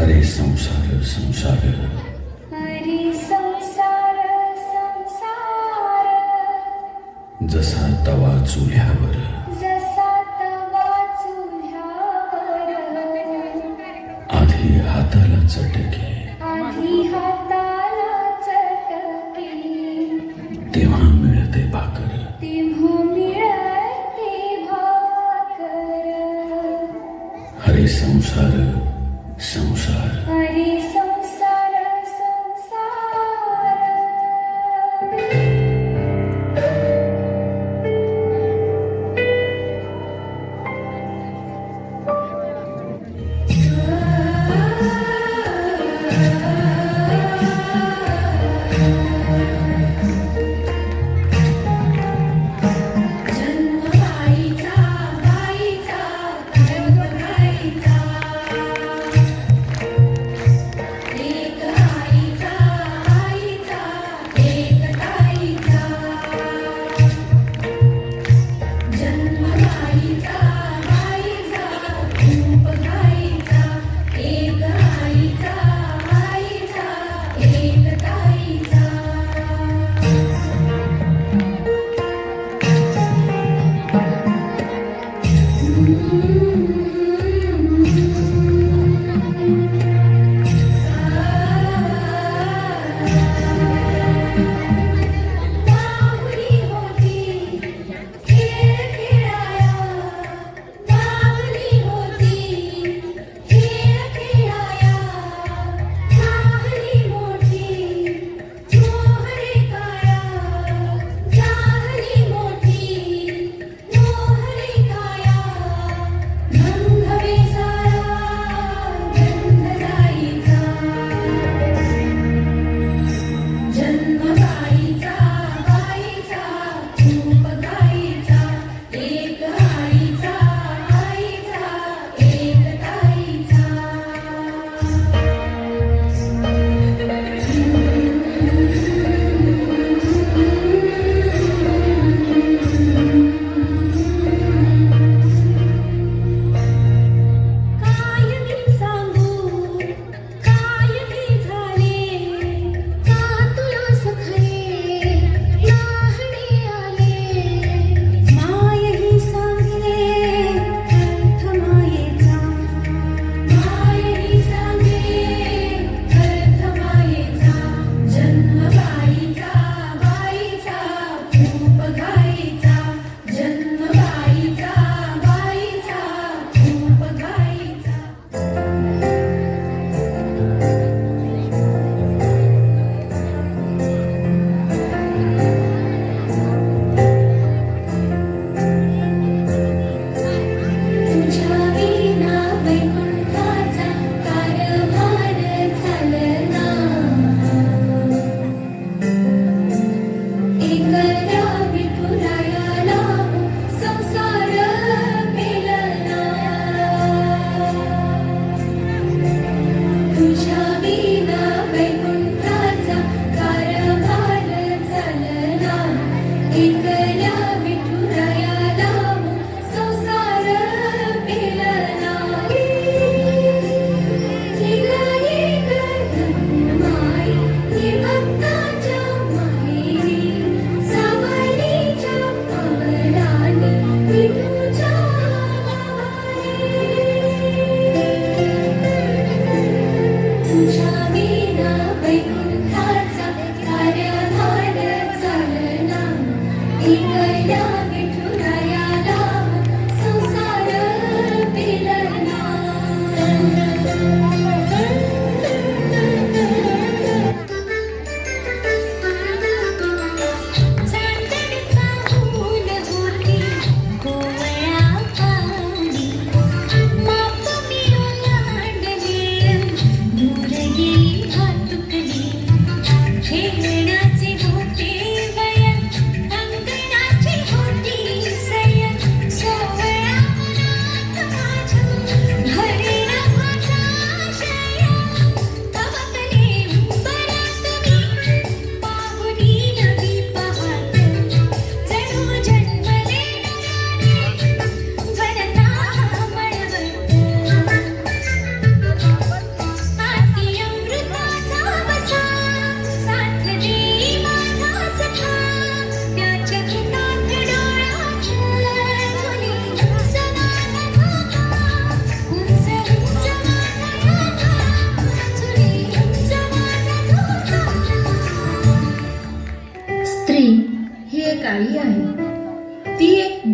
अरे संसार संसार हरी संसार संसार जसा तवा चुल्यावर जसा तवा चुल्यावर आधी हाताला चटके आधी हाताला चटके तेव्हा मिळते भाकर तेव्हा मिळते भाकर अरे संसार संसार हरी संसार संसार जन्म गाईचा गाईचा जन्म गाईचा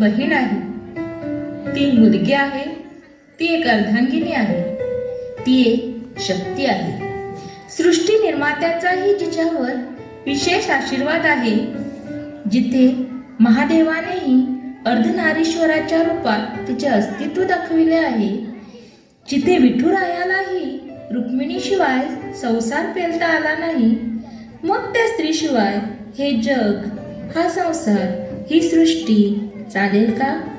बहीण आहे, ती मुलगी आहे, ती एक अर्धांगिनी आहे, ती एक शक्ती आहे. सृष्टी निर्मात्याचाही जिच्यावर विशेष आशीर्वाद आहे. जिथे महादेवानेही अर्धनारीश्वराच्या रूपात तिचे अस्तित्व दाखविले आहे, जिथे विठुरायालाही रुक्मिणीशिवाय संसार पेलता आला नाही, मग त्या स्त्रीशिवाय हे जग, हा संसार, ही सृष्टी चालेल का?